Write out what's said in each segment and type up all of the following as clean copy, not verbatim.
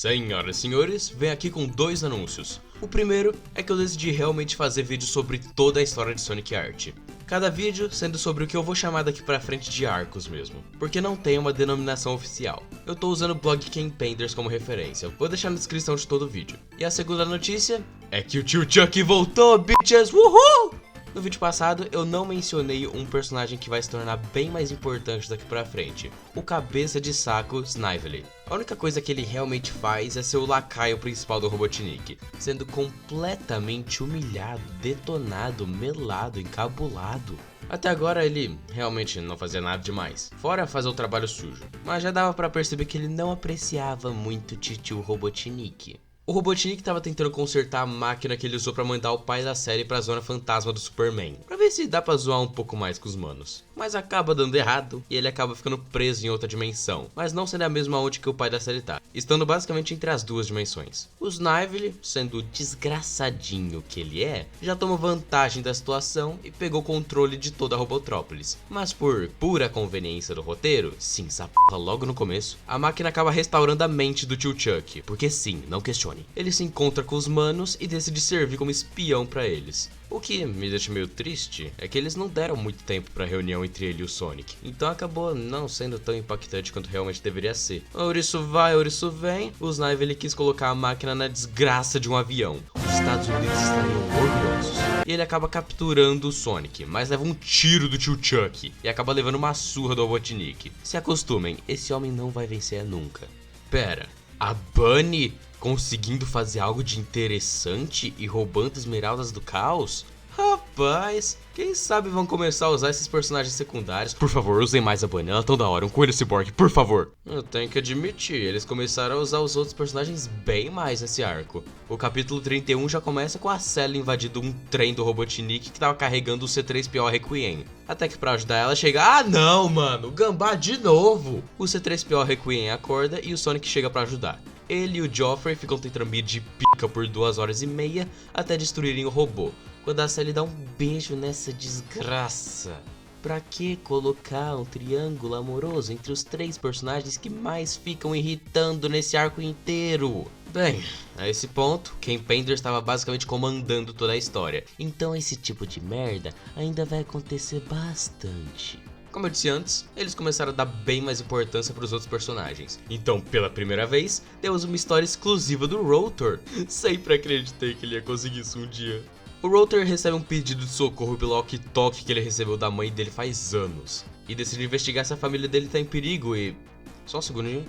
Senhoras e senhores, venho aqui com dois anúncios. O primeiro é que eu decidi realmente fazer vídeo sobre toda a história de Sonic Art. Cada vídeo sendo sobre o que eu vou chamar daqui pra frente de arcos mesmo, porque não tem uma denominação oficial. Eu tô usando o blog Campenders como referência, vou deixar na descrição de todo o vídeo. E a segunda notícia é que o tio Chuck voltou, bitches! Uhul! No vídeo passado, eu não mencionei um personagem que vai se tornar bem mais importante daqui pra frente, o cabeça de saco Snively. A única coisa que ele realmente faz é ser o lacaio principal do Robotnik, sendo completamente humilhado, detonado, melado, encabulado. Até agora ele realmente não fazia nada demais, fora fazer o trabalho sujo, mas já dava pra perceber que ele não apreciava muito Titio Robotnik. O Robotnik estava tentando consertar a máquina que ele usou para mandar o pai da série para a zona fantasma do Superman, para ver se dá para zoar um pouco mais com os manos. Mas acaba dando errado e ele acaba ficando preso em outra dimensão, mas não sendo a mesma onde que o pai da série tá, estando basicamente entre as duas dimensões. O Snively, sendo o desgraçadinho que ele é, já tomou vantagem da situação e pegou o controle de toda a Robotrópolis. Mas por pura conveniência do roteiro, sim, essa p*** logo no começo, a máquina acaba restaurando a mente do tio Chuck, porque sim, não questione. Ele se encontra com os manos e decide servir como espião pra eles. O que me deixa meio triste é que eles não deram muito tempo pra reunião entre ele e o Sonic, então acabou não sendo tão impactante quanto realmente deveria ser. Ouriço vai, ouriço vem, o Snively quis colocar a máquina na desgraça de um avião. Os Estados Unidos estariam orgulhosos. E ele acaba capturando o Sonic, mas leva um tiro do tio Chuck e acaba levando uma surra do Robotnik. Se acostumem, esse homem não vai vencer nunca. Pera, a Bunny conseguindo fazer algo de interessante e roubando esmeraldas do caos? Rapaz, quem sabe vão começar a usar esses personagens secundários. Por favor, usem mais a Bunny, ela é tão da hora, um coelho cyborg, por favor. Eu tenho que admitir, eles começaram a usar os outros personagens bem mais nesse arco. O capítulo 31 já começa com a Cell invadindo um trem do Robotnik que tava carregando o C3PO Requiem. Até que pra ajudar ela chega, ah não mano, o Gambá de novo. O C3PO Requiem acorda e o Sonic chega pra ajudar. Ele e o Joffrey ficam tentando medir pica por 2 horas e meia até destruírem o robô, quando a Sally dá um beijo nessa desgraça. Pra que colocar um triângulo amoroso entre os 3 personagens que mais ficam irritando nesse arco inteiro? Bem, a esse ponto, Campenders estava basicamente comandando toda a história, então esse tipo de merda ainda vai acontecer bastante. Como eu disse antes, eles começaram a dar bem mais importância para os outros personagens. Então, pela primeira vez, temos uma história exclusiva do Rotor. Sempre acreditei que ele ia conseguir isso um dia. O Rotor recebe um pedido de socorro pelo walkie-talkie que ele recebeu da mãe dele faz anos. E decide investigar se a família dele tá em perigo e... Só um segundinho.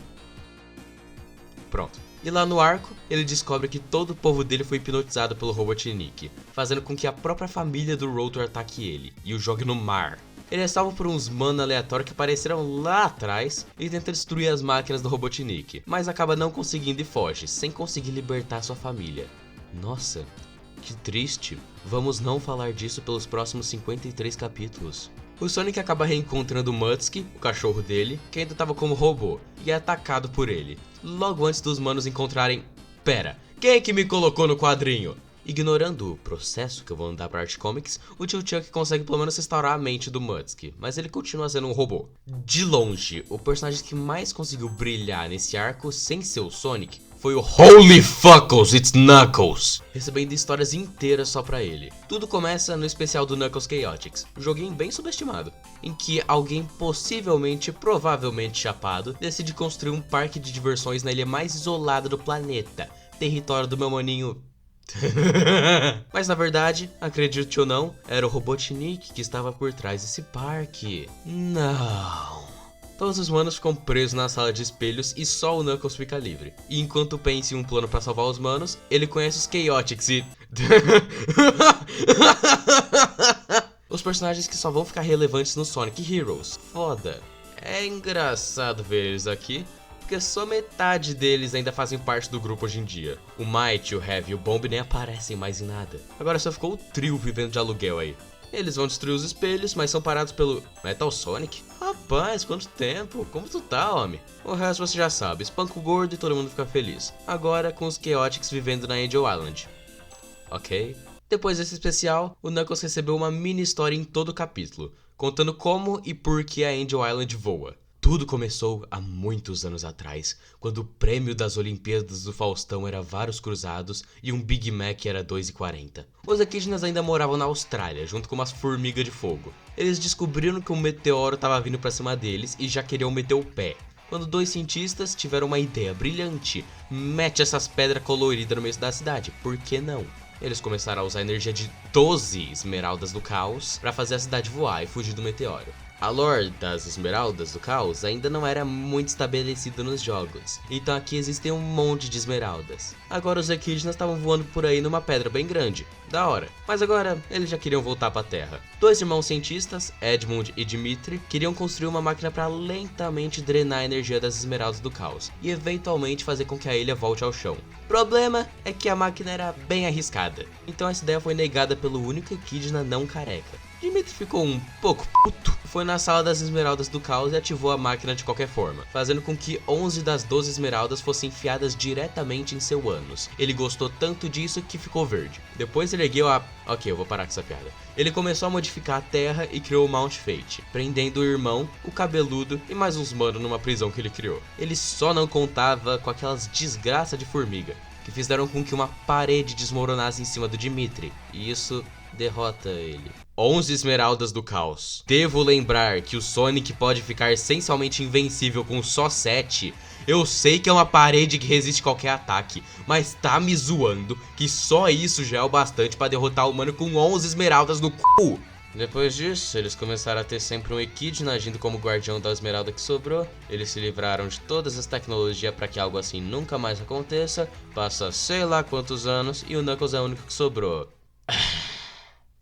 Pronto. E lá no arco, ele descobre que todo o povo dele foi hipnotizado pelo Robotnik, fazendo com que a própria família do Rotor ataque ele e o jogue no mar. Ele é salvo por uns mano aleatórios que apareceram lá atrás e tenta destruir as máquinas do Robotnik, mas acaba não conseguindo e foge, sem conseguir libertar sua família. Nossa, que triste. Vamos não falar disso pelos próximos 53 capítulos. O Sonic acaba reencontrando o Muttski, o cachorro dele, que ainda estava como robô, e é atacado por ele, logo antes dos manos encontrarem... Pera, quem é que me colocou no quadrinho? Ignorando o processo que eu vou andar pra Art Comics, o tio Chuck consegue pelo menos restaurar a mente do Muttski, mas ele continua sendo um robô. De longe, o personagem que mais conseguiu brilhar nesse arco sem ser o Sonic foi o Holy Fuckles, it's Knuckles, recebendo histórias inteiras só pra ele. Tudo começa no especial do Knuckles Chaotix, um joguinho bem subestimado, em que alguém possivelmente, provavelmente chapado, decide construir um parque de diversões na ilha mais isolada do planeta, território do meu maninho... Mas na verdade, acredite ou não, era o Robotnik que estava por trás desse parque. Não. Todos os manos ficam presos na sala de espelhos e só o Knuckles fica livre. E enquanto pensa em um plano pra salvar os manos, ele conhece os Chaotix e... os personagens que só vão ficar relevantes no Sonic Heroes. Foda. É engraçado ver eles aqui, porque só metade deles ainda fazem parte do grupo hoje em dia. O Might, o Heavy e o Bomb nem aparecem mais em nada. Agora só ficou o trio vivendo de aluguel aí. Eles vão destruir os espelhos, mas são parados pelo Metal Sonic? Rapaz, quanto tempo? Como tu tá, homem? O resto você já sabe, espanca o gordo e todo mundo fica feliz. Agora com os Chaotix vivendo na Angel Island. Ok? Depois desse especial, o Knuckles recebeu uma mini história em todo o capítulo, contando como e por que a Angel Island voa. Tudo começou há muitos anos atrás, quando o prêmio das Olimpíadas do Faustão era vários cruzados e um Big Mac era 2,40. Os equidnas ainda moravam na Austrália, junto com umas formigas de fogo. Eles descobriram que um meteoro estava vindo pra cima deles e já queriam meter o pé. Quando dois cientistas tiveram uma ideia brilhante: mete essas pedras coloridas no meio da cidade, por que não? Eles começaram a usar a energia de 12 esmeraldas do caos para fazer a cidade voar e fugir do meteoro. A lore das esmeraldas do caos ainda não era muito estabelecida nos jogos, então aqui existem um monte de esmeraldas. Agora os equidnas estavam voando por aí numa pedra bem grande, da hora, mas agora eles já queriam voltar para a Terra. Dois irmãos cientistas, Edmund e Dimitri, queriam construir uma máquina para lentamente drenar a energia das esmeraldas do caos e eventualmente fazer com que a ilha volte ao chão. Problema é que a máquina era bem arriscada, então essa ideia foi negada pelo único equidna não careca. Dimitri ficou um pouco puto, foi na sala das esmeraldas do caos e ativou a máquina de qualquer forma, fazendo com que 11 das 12 esmeraldas fossem enfiadas diretamente em seu ânus. Ele gostou tanto disso que ficou verde. Depois ele ergueu a... Ok, eu vou parar com essa piada. Ele começou a modificar a Terra e criou o Mount Fate, prendendo o irmão, o cabeludo e mais uns mano numa prisão que ele criou. Ele só não contava com aquelas desgraças de formiga, que fizeram com que uma parede desmoronasse em cima do Dimitri, e isso derrota ele. 11 esmeraldas do caos. Devo lembrar que o Sonic pode ficar essencialmente invencível com só 7. Eu sei que é uma parede que resiste qualquer ataque, mas tá me zoando que só isso já é o bastante pra derrotar o humano com 11 esmeraldas no cu. Depois disso, eles começaram a ter sempre um equidna agindo como guardião da esmeralda que sobrou. Eles se livraram de todas as tecnologias para que algo assim nunca mais aconteça. Passa sei lá quantos anos e o Knuckles é o único que sobrou.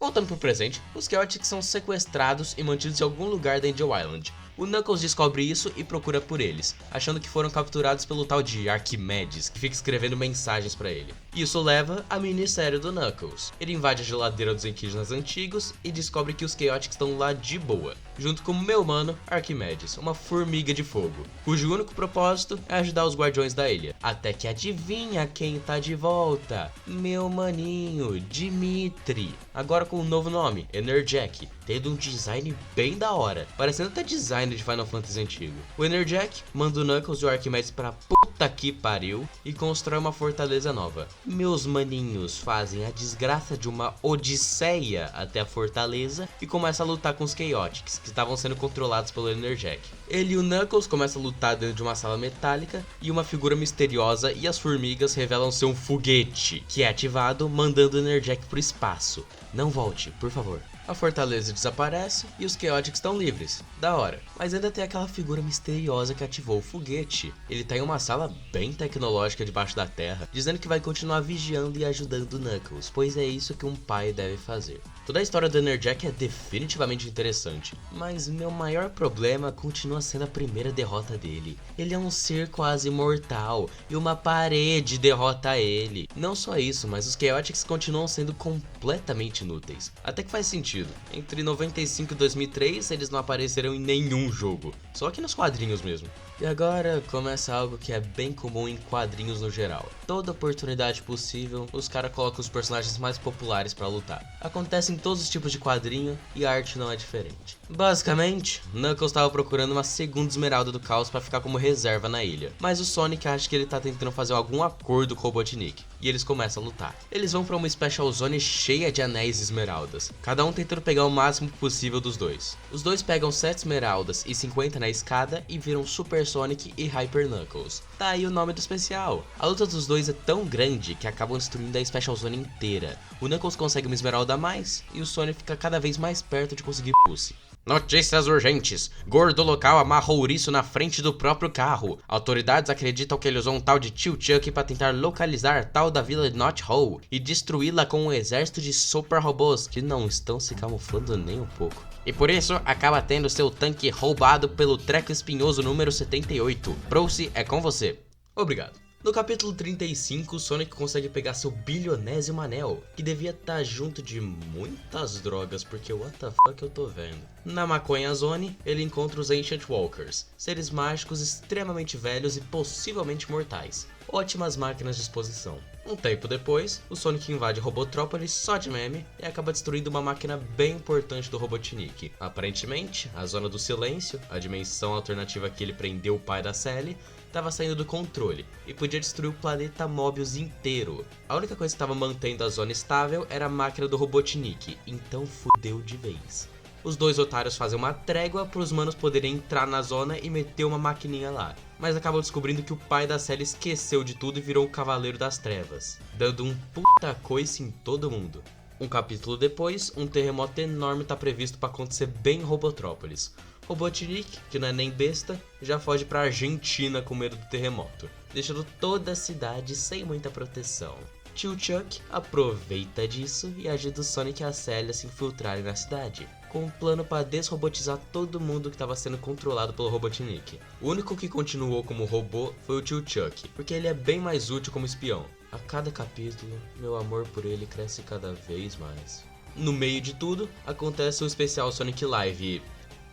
Voltando pro presente, os Chaotix são sequestrados e mantidos em algum lugar da Angel Island. O Knuckles descobre isso e procura por eles, achando que foram capturados pelo tal de Arquimedes, que fica escrevendo mensagens pra ele. Isso leva ao ministério do Knuckles. Ele invade a geladeira dos equidnas antigos e descobre que os Chaotix estão lá de boa, junto com o meu mano Arquimedes, uma formiga de fogo, cujo único propósito é ajudar os guardiões da ilha. Até que adivinha quem tá de volta? Meu maninho, Dimitri. Agora com um novo nome, Enerjack, tendo um design bem da hora, parecendo até design de Final Fantasy antigo. O Enerjack manda o Knuckles e o Arquimedes pra puta que pariu e constrói uma fortaleza nova. Meus maninhos fazem a desgraça de uma odisseia até a fortaleza e começam a lutar com os Chaotix, que estavam sendo controlados pelo Enerjack. Ele e o Knuckles começam a lutar dentro de uma sala metálica e uma figura misteriosa e as formigas revelam ser um foguete, que é ativado mandando o Enerjack pro espaço. Não volte, por favor. A fortaleza desaparece e os Chaotix estão livres. Da hora. Mas ainda tem aquela figura misteriosa que ativou o foguete. Ele tá em uma sala bem tecnológica debaixo da terra, dizendo que vai continuar vigiando e ajudando o Knuckles, pois é isso que um pai deve fazer. Toda a história do Enerjack é definitivamente interessante, mas meu maior problema continua sendo a primeira derrota dele. Ele é um ser quase mortal e uma parede derrota ele. Não só isso, mas os Chaotix continuam sendo completamente inúteis. Até que faz sentido. Entre 95 e 2003 eles não apareceram em nenhum jogo, só que nos quadrinhos mesmo. E agora começa algo que é bem comum em quadrinhos no geral. Toda oportunidade possível, os caras colocam os personagens mais populares pra lutar. Acontece em todos os tipos de quadrinho e a arte não é diferente. Basicamente, Knuckles estava procurando uma segunda esmeralda do caos pra ficar como reserva na ilha, mas o Sonic acha que ele tá tentando fazer algum acordo com o Robotnik, e eles começam a lutar. Eles vão pra uma Special Zone cheia de anéis e esmeraldas, cada um tentando pegar o máximo possível dos dois. Os dois pegam 7 esmeraldas e 50 na escada e viram Super Sonic e Hyper Knuckles. Tá aí o nome do especial. A luta dos dois é tão grande que acabam destruindo a Special Zone inteira. O Knuckles consegue uma esmeralda a mais e o Sonic fica cada vez mais perto de conseguir Pussy. Notícias urgentes. Gordo local amarra ouriço na frente do próprio carro. Autoridades acreditam que ele usou um tal de Tio Chuck para tentar localizar a tal da vila de Knot Hole e destruí-la com um exército de super robôs que não estão se camuflando nem um pouco. E por isso acaba tendo seu tanque roubado pelo treco espinhoso número 78. Bruce, é com você. Obrigado. No capítulo 35, Sonic consegue pegar seu bilionésimo anel, que devia estar junto de muitas drogas, porque what the fuck eu tô vendo. Na Maconha Zone, ele encontra os Ancient Walkers, seres mágicos extremamente velhos e possivelmente mortais. Ótimas máquinas de exposição. Um tempo depois, o Sonic invade Robotrópolis só de meme e acaba destruindo uma máquina bem importante do Robotnik. Aparentemente, a Zona do Silêncio, a dimensão alternativa que ele prendeu o pai da Sally, estava saindo do controle e podia destruir o planeta Mobius inteiro. A única coisa que estava mantendo a zona estável era a máquina do Robotnik, então fudeu de vez. Os dois otários fazem uma trégua para os manos poderem entrar na zona e meter uma maquininha lá, mas acabam descobrindo que o pai da Sally esqueceu de tudo e virou o Cavaleiro das Trevas, dando um puta coice em todo mundo. Um capítulo depois, um terremoto enorme está previsto para acontecer bem em Robotrópolis. Robotnik, que não é nem besta, já foge pra Argentina com medo do terremoto, deixando toda a cidade sem muita proteção. Tio Chuck aproveita disso e ajuda o Sonic e a Sally a se infiltrarem na cidade, com um plano para desrobotizar todo mundo que estava sendo controlado pelo Robotnik. O único que continuou como robô foi o Tio Chuck, porque ele é bem mais útil como espião. A cada capítulo, meu amor por ele cresce cada vez mais. No meio de tudo, acontece o especial Sonic Live e...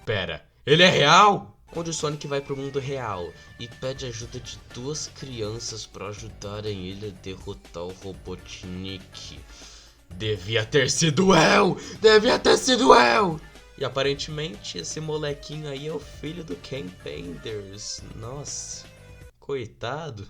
Pera, ele é real? Onde o Sonic vai pro mundo real e pede ajuda de duas crianças para ajudarem ele a derrotar o Robotnik. Devia ter sido eu! Devia ter sido eu! E aparentemente esse molequinho aí é o filho do Ken Penders. Nossa, coitado.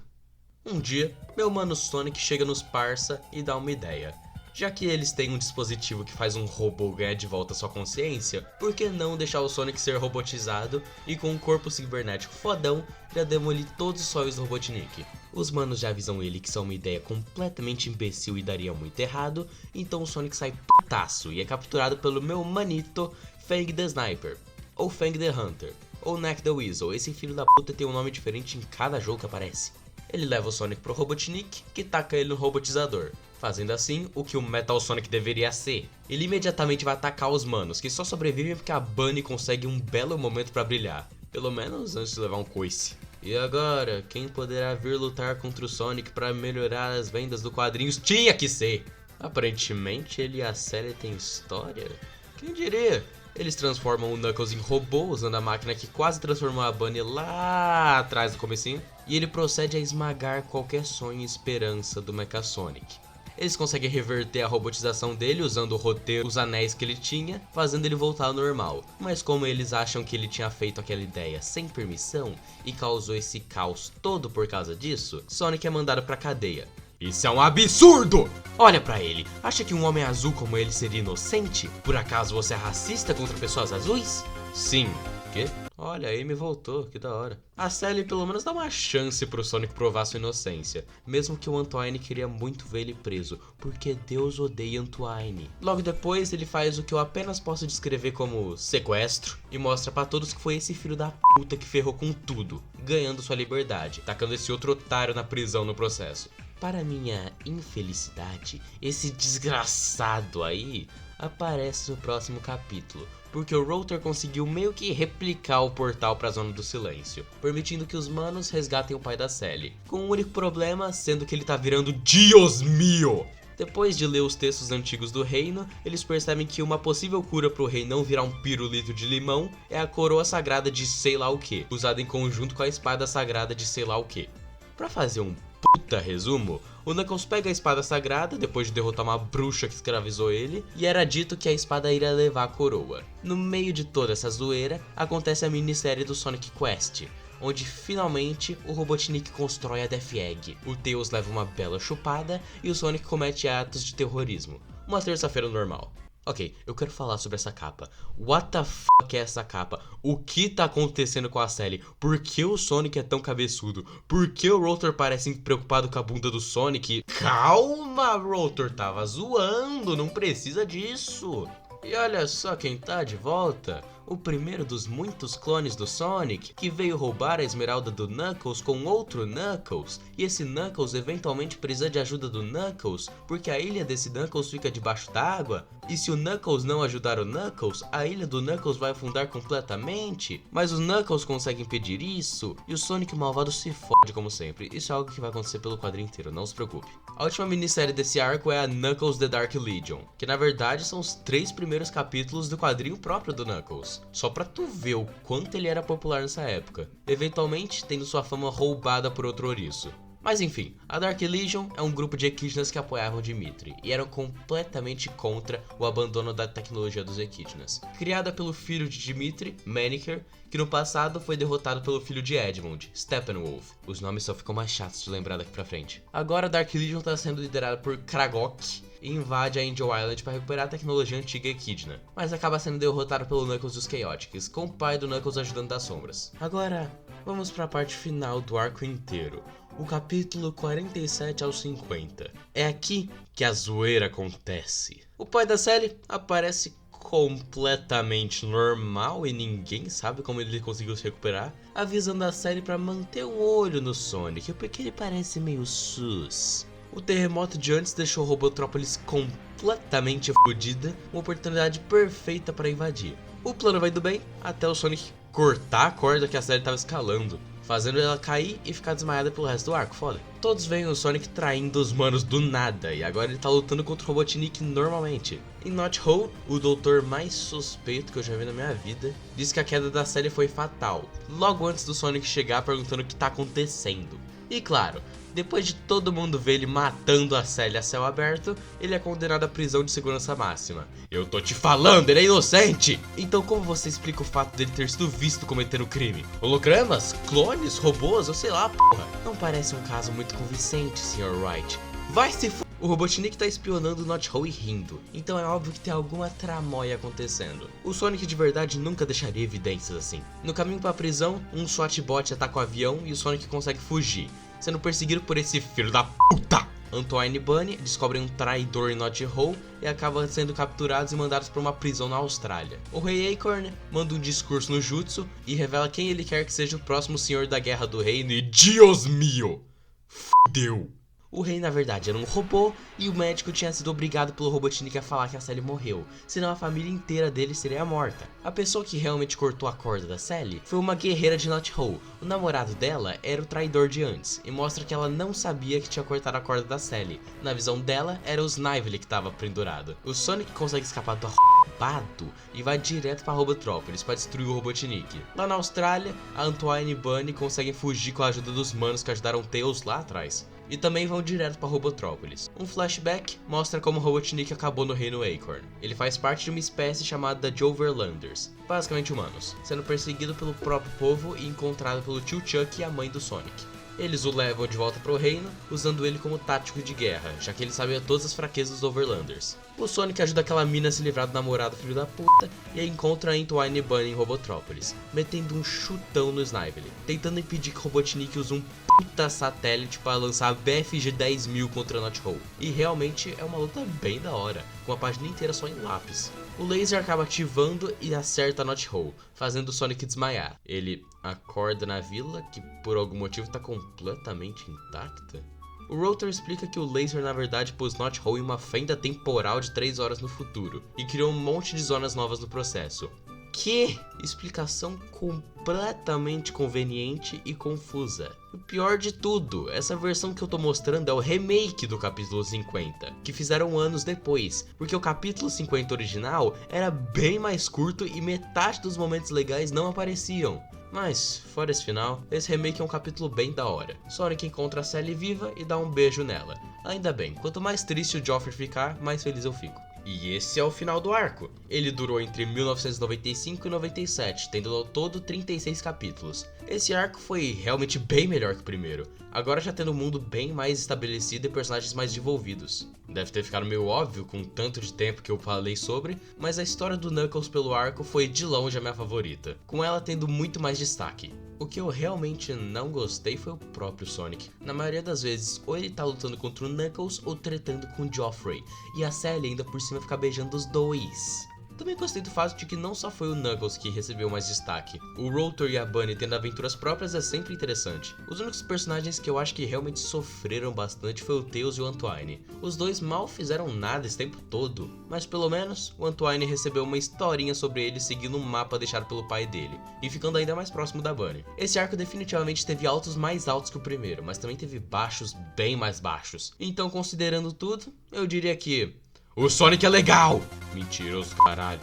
Um dia, meu mano Sonic chega nos parça e dá uma ideia. Já que eles têm um dispositivo que faz um robô ganhar de volta sua consciência, por que não deixar o Sonic ser robotizado e com um corpo cibernético fodão já demolir todos os sonhos do Robotnik? Os manos já avisam ele que isso é uma ideia completamente imbecil e daria muito errado, então o Sonic sai putaço e é capturado pelo meu manito Fang the Sniper, ou Fang the Hunter, ou Neck the Weasel. Esse filho da puta tem um nome diferente em cada jogo que aparece. Ele leva o Sonic pro Robotnik, que taca ele no robotizador, fazendo assim o que o Metal Sonic deveria ser. Ele imediatamente vai atacar os manos, que só sobrevivem porque a Bunny consegue um belo momento pra brilhar, pelo menos antes de levar um coice. E agora, quem poderá vir lutar contra o Sonic para melhorar as vendas do quadrinhos? Tinha que ser! Aparentemente ele e a Sally têm história? Quem diria? Eles transformam o Knuckles em robô, usando a máquina que quase transformou a Bunny lá atrás do comecinho, e ele procede a esmagar qualquer sonho e esperança do Mecha Sonic. Eles conseguem reverter a robotização dele usando o roteiro, os anéis que ele tinha, fazendo ele voltar ao normal. Mas como eles acham que ele tinha feito aquela ideia sem permissão e causou esse caos todo por causa disso, Sonic é mandado pra cadeia. Isso é um absurdo! Olha pra ele, acha que um homem azul como ele seria inocente? Por acaso você é racista contra pessoas azuis? Sim. Quê? Olha, a Amy voltou, que da hora. A Sally pelo menos dá uma chance pro Sonic provar sua inocência, mesmo que o Antoine queria muito ver ele preso, porque Deus odeia Antoine. Logo depois ele faz o que eu apenas posso descrever como sequestro e mostra pra todos que foi esse filho da puta que ferrou com tudo, ganhando sua liberdade, tacando esse outro otário na prisão no processo. Para minha infelicidade, esse desgraçado aí aparece no próximo capítulo, porque o Rotor conseguiu meio que replicar o portal para a Zona do Silêncio, permitindo que os manos resgatem o pai da Sally, com um único problema sendo que ele tá virando Dios mio! Depois de ler os textos antigos do reino, eles percebem que uma possível cura pro rei não virar um pirulito de limão é a coroa sagrada de sei lá o que, usada em conjunto com a espada sagrada de sei lá o que. Pra fazer um puta resumo, o Knuckles pega a espada sagrada depois de derrotar uma bruxa que escravizou ele, e era dito que a espada iria levar a coroa. No meio de toda essa zoeira, acontece a minissérie do Sonic Quest, onde finalmente o Robotnik constrói a Death Egg, o Tails leva uma bela chupada e o Sonic comete atos de terrorismo. Uma terça-feira normal. Ok, eu quero falar sobre essa capa. What the fuck é essa capa? O que tá acontecendo com a Sally? Por que o Sonic é tão cabeçudo? Por que o Rotor parece preocupado com a bunda do Sonic? Calma, Rotor, tava zoando, não precisa disso. E olha só quem tá de volta. O primeiro dos muitos clones do Sonic, que veio roubar a esmeralda do Knuckles com outro Knuckles, e esse Knuckles eventualmente precisa de ajuda do Knuckles, porque a ilha desse Knuckles fica debaixo d'água, e se o Knuckles não ajudar o Knuckles, a ilha do Knuckles vai afundar completamente, mas os Knuckles conseguem impedir isso, e o Sonic malvado se fode como sempre. Isso é algo que vai acontecer pelo quadrinho inteiro, não se preocupe. A última minissérie desse arco é a Knuckles The Dark Legion, que na verdade são os 3 primeiros capítulos do quadrinho próprio do Knuckles. Só pra tu ver o quanto ele era popular nessa época, eventualmente tendo sua fama roubada por outro ouriço. Mas enfim, a Dark Legion é um grupo de Equidnas que apoiavam Dimitri e eram completamente contra o abandono da tecnologia dos Equidnas. Criada pelo filho de Dimitri, Maneker, que no passado foi derrotado pelo filho de Edmund, Steppenwolf. Os nomes só ficam mais chatos de lembrar daqui pra frente. Agora a Dark Legion está sendo liderada por Kragok e invade a Angel Island para recuperar a tecnologia antiga Equidna, mas acaba sendo derrotado pelo Knuckles dos Chaotix, com o pai do Knuckles ajudando das sombras. Agora, vamos para a parte final do arco inteiro. O capítulo 47 ao 50. É aqui que a zoeira acontece. O pai da Sally aparece completamente normal e ninguém sabe como ele conseguiu se recuperar, avisando a Sally para manter um olho no Sonic, porque ele parece meio sus. O terremoto de antes deixou Robotrópolis completamente fodida, uma oportunidade perfeita para invadir. O plano vai do bem até o Sonic cortar a corda que a Sally estava escalando, fazendo ela cair e ficar desmaiada pelo resto do arco, foda. Todos veem o Sonic traindo os manos do nada, e agora ele tá lutando contra o Robotnik normalmente. Em Knot Hole, o doutor mais suspeito que eu já vi na minha vida, disse que a queda da Sally foi fatal, logo antes do Sonic chegar perguntando o que tá acontecendo. E claro, depois de todo mundo ver ele matando a Sally a céu aberto, ele é condenado à prisão de segurança máxima. Eu tô te falando, ele é inocente! Então como você explica o fato dele ter sido visto cometendo crime? Hologramas? Clones? Robôs? Eu sei lá, porra. Não parece um caso muito convincente, Sr. Wright. Vai se f... O Robotnik tá espionando o Knot Hole e rindo, então é óbvio que tem alguma tramóia acontecendo. O Sonic de verdade nunca deixaria evidências assim. No caminho pra prisão, um SWAT-bot ataca o avião e o Sonic consegue fugir, sendo perseguido por esse filho da puta. Antoine e Bunny descobrem um traidor em Knot Hole e acabam sendo capturados e mandados para uma prisão na Austrália. O Rei Acorn manda um discurso no Jutsu e revela quem ele quer que seja o próximo senhor da Guerra do Reino e Dios mio! Fudeu! O rei na verdade era um robô e o médico tinha sido obrigado pelo Robotnik a falar que a Sally morreu, senão a família inteira dele seria morta. A pessoa que realmente cortou a corda da Sally foi uma guerreira de Knot Hole. O namorado dela era o traidor de antes e mostra que ela não sabia que tinha cortado a corda da Sally. Na visão dela era o Snively que estava pendurado. O Sonic consegue escapar do arrombado e vai direto para Robotrópolis para destruir o Robotnik. Lá na Austrália, a Antoine e Bunny conseguem fugir com a ajuda dos manos que ajudaram Tails lá atrás. E também vão direto para Robotrópolis. Um flashback mostra como Robotnik acabou no reino Acorn. Ele faz parte de uma espécie chamada de Overlanders, basicamente humanos, sendo perseguido pelo próprio povo e encontrado pelo tio Chuck e a mãe do Sonic. Eles o levam de volta para o reino, usando ele como tático de guerra, já que ele sabia todas as fraquezas dos Overlanders. O Sonic ajuda aquela mina a se livrar do namorado filho da puta e aí encontra a Antoine e Bunny em Robotrópolis, metendo um chutão no Snively, tentando impedir que Robotnik use um puta satélite para lançar a BFG 10.000 contra Knot Hole. E realmente é uma luta bem da hora, com a página inteira só em lápis. O laser acaba ativando e acerta Knot Hole, fazendo o Sonic desmaiar. Ele acorda na vila, que por algum motivo está completamente intacta. O Rotor explica que o laser na verdade pôs Knot Hole em uma fenda temporal de 3 horas no futuro, e criou um monte de zonas novas no processo. Que explicação completamente conveniente e confusa. O pior de tudo, essa versão que eu tô mostrando é o remake do capítulo 50, que fizeram anos depois, porque o capítulo 50 original era bem mais curto e metade dos momentos legais não apareciam. Mas, fora esse final, esse remake é um capítulo bem da hora. Sonic encontra a Sally viva e dá um beijo nela. Ainda bem, quanto mais triste o Geoffrey ficar, mais feliz eu fico. E esse é o final do arco. Ele durou entre 1995 e 97, tendo ao todo 36 capítulos. Esse arco foi realmente bem melhor que o primeiro, agora já tendo um mundo bem mais estabelecido e personagens mais desenvolvidos. Deve ter ficado meio óbvio com o tanto de tempo que eu falei sobre, mas a história do Knuckles pelo arco foi de longe a minha favorita, com ela tendo muito mais destaque. O que eu realmente não gostei foi o próprio Sonic. Na maioria das vezes, ou ele tá lutando contra o Knuckles ou tretando com o Geoffrey, e a Sally ainda por cima fica beijando os dois. Também gostei do fato de que não só foi o Knuckles que recebeu mais destaque. O Rotor e a Bunny tendo aventuras próprias é sempre interessante. Os únicos personagens que eu acho que realmente sofreram bastante foi o Tails e o Antoine. Os dois mal fizeram nada esse tempo todo, mas pelo menos o Antoine recebeu uma historinha sobre ele seguindo um mapa deixado pelo pai dele, e ficando ainda mais próximo da Bunny. Esse arco definitivamente teve altos mais altos que o primeiro, mas também teve baixos bem mais baixos. Então, considerando tudo, eu diria que o Sonic é legal! Mentiroso, caralho.